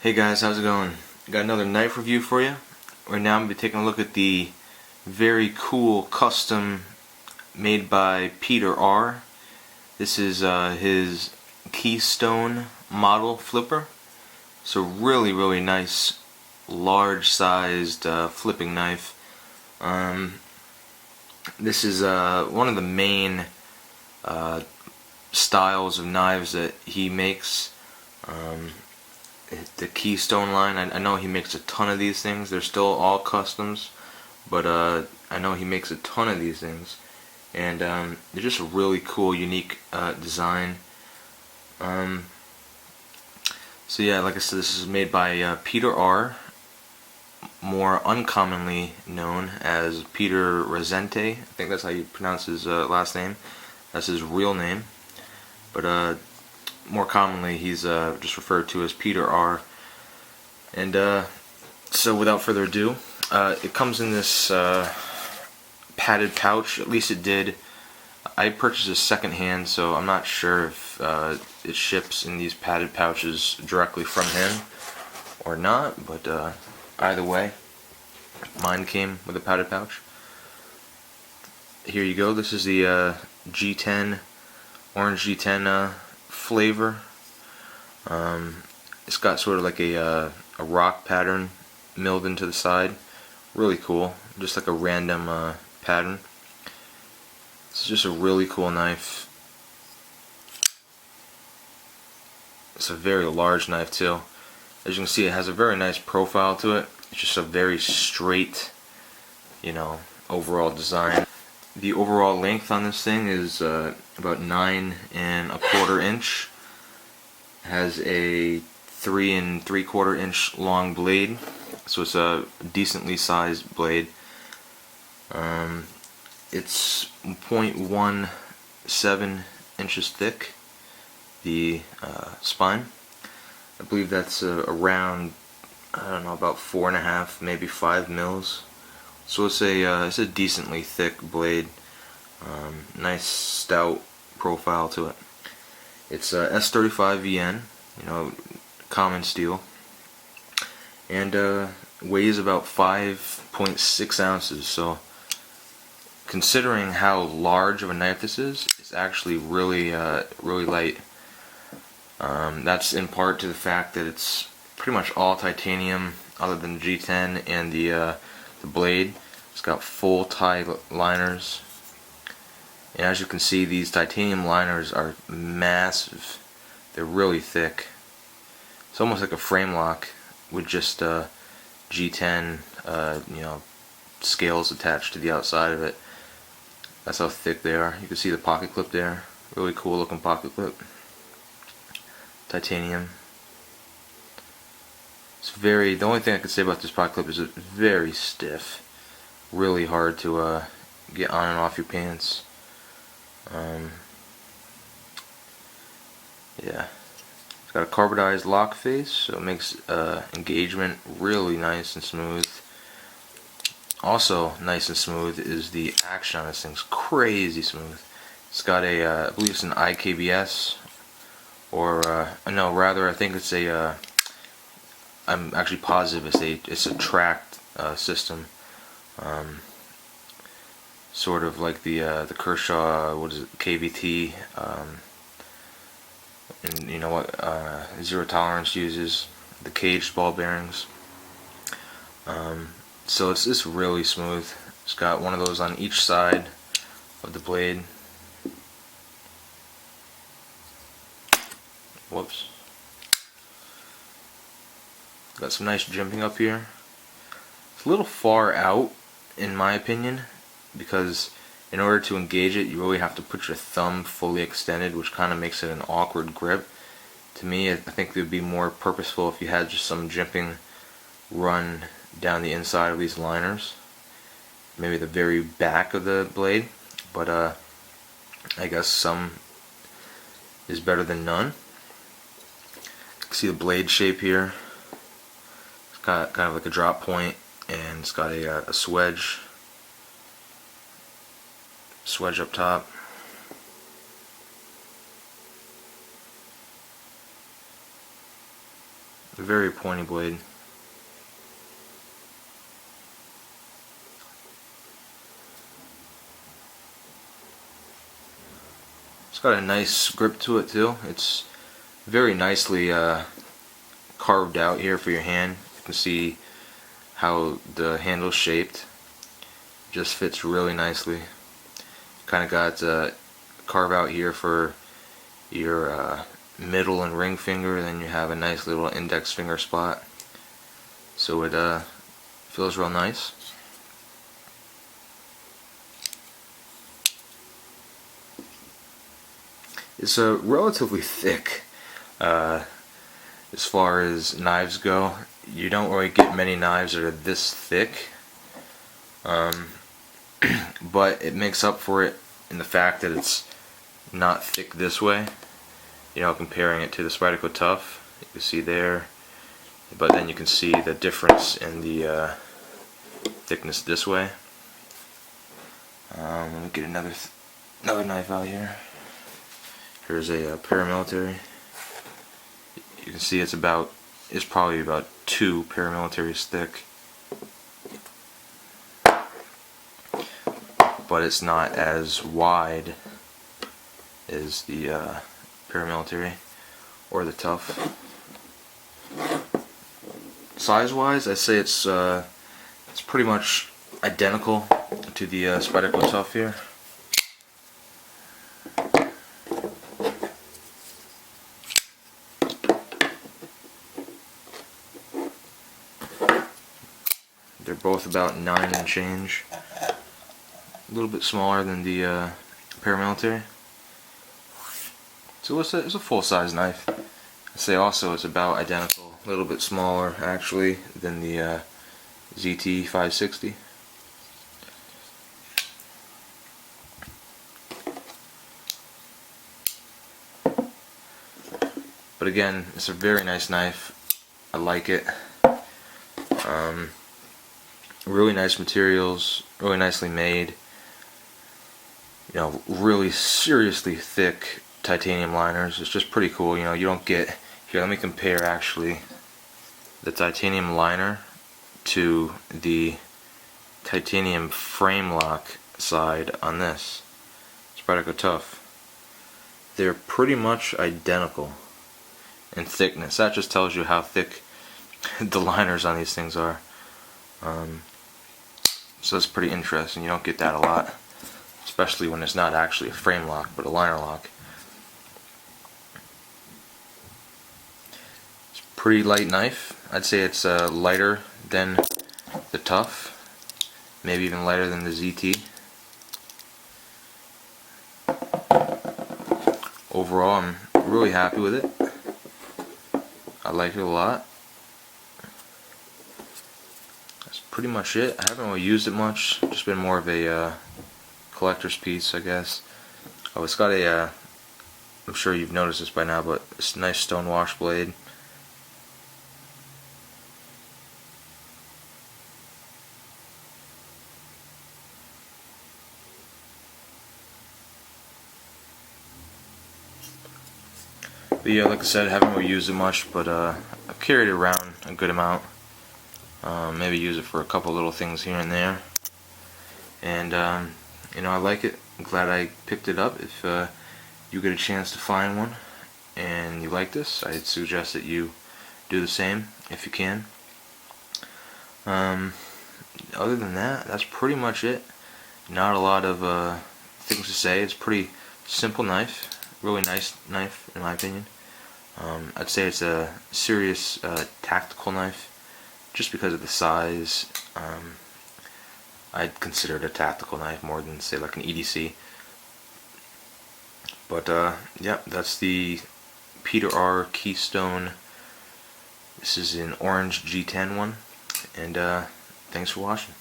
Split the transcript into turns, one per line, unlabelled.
Hey guys, how's it going? Got another knife review for you. Right now I'm going to be taking a look at the very cool custom made by Peter R. This is his Keystone model flipper. It's a really nice large sized flipping knife. This is one of the main styles of knives that he makes. The Keystone line, I know he makes a ton of these things. They're still all customs, but I know he makes a ton of these things, and they're just a really cool, unique design. So yeah, like I said, this is made by Peter R., more uncommonly known as Peter Resente. I think that's how you pronounce his last name. That's his real name, but more commonly he's just referred to as Peter R. And so without further ado, it comes in this padded pouch. At least it did. I purchased it secondhand, so I'm not sure if it ships in these padded pouches directly from him or not, but either way, mine came with a padded pouch. Here you go. This is the G10, orange G10 flavor. It's got sort of like a rock pattern milled into the side. Really cool, just like a random pattern. It's just a really cool knife. It's a very large knife too. As you can see, it has a very nice profile to it. It's just a very straight, overall design. The overall length on this thing is about 9 1/4 inch. It has a 3 3/4 inch long blade, so it's a decently sized blade. It's 0.17 inches thick, the spine. I believe that's around, I don't know, about 4.5, maybe 5 mils. So it's a decently thick blade. Nice stout profile to it. It's S35 VN, common steel, and weighs about 5.6 ounces. So, considering how large of a knife this is, it's actually really light. That's in part to the fact that it's pretty much all titanium, other than the G10 and the blade. It's got full tie liners. And as you can see, these titanium liners are massive. They're really thick. It's almost like a frame lock with just G10, scales attached to the outside of it. That's how thick they are. You can see the pocket clip there. Really cool looking pocket clip. Titanium. The only thing I could say about this pocket clip is it's very stiff. Really hard to get on and off your pants. Yeah, it's got a carbonized lock face, so it makes engagement really nice and smooth. Also nice and smooth is the action on this thing. It's crazy smooth. It's got I believe it's an IKBS, or no, rather I think it's I'm actually positive it's a tracked system. Sort of like the Kershaw, KVT, and you know what Zero Tolerance uses, the caged ball bearings. So it's just really smooth. It's got one of those on each side of the blade. Whoops. Got some nice jimping up here. It's a little far out, in my opinion, because in order to engage it, you really have to put your thumb fully extended, which kind of makes it an awkward grip. To me, I think it would be more purposeful if you had just some jimping run down the inside of these liners, maybe the very back of the blade, but I guess some is better than none. You can see the blade shape here. It's got kind of like a drop point, and it's got a swedge up top. A very pointy blade. It's got a nice grip to it too. It's very nicely carved out here for your hand. You can see how the handle's shaped. Just fits really nicely. Kind of got carve out here for your middle and ring finger, then you have a nice little index finger spot. So it feels real nice. It's relatively thick as far as knives go. You don't really get many knives that are this thick, but it makes up for it in the fact that it's not thick this way. You know, comparing it to the Spyderco Tough, you can see there, but then you can see the difference in the thickness this way. Let me get another knife out here. Here's a paramilitary. You can see it's probably about 2 paramilitaries thick, but it's not as wide as the paramilitary or the Tough. Size-wise, I'd say it's pretty much identical to the Spyderco Tough here. They're both about 9 and change. A little bit smaller than the paramilitary. So it's a full-size knife. I'd say also it's about identical. A little bit smaller actually than the ZT 560. But again, it's a very nice knife. I like it. Really nice materials, really nicely made. You know, really seriously thick titanium liners. It's just pretty cool. You know, you don't get here. Let me compare actually the titanium liner to the titanium frame lock side on this Spyderco Tough. They're pretty much identical in thickness. That just tells you how thick the liners on these things are. So it's pretty interesting. You don't get that a lot, especially when it's not actually a frame lock but a liner lock. It's a pretty light knife. I'd say it's lighter than the Tough, maybe even lighter than the ZT. Overall, I'm really happy with it. I like it a lot. That's pretty much it. I haven't really used it much. Just been more of a collector's piece, I guess. Oh, it's got a, I'm sure you've noticed this by now, but it's a nice stone wash blade. But yeah, like I said, I haven't really used it much, but I've carried it around a good amount. Maybe use it for a couple little things here and there. And you know, I like it. I'm glad I picked it up. If you get a chance to find one and you like this, I'd suggest that you do the same if you can. Other than that, that's pretty much it. Not a lot of things to say. It's a pretty simple knife. Really nice knife in my opinion. I'd say it's a serious tactical knife just because of the size. I'd consider it a tactical knife more than say like an EDC. But yeah, that's the Peter R. Keystone. This is an orange G10 one, and thanks for watching.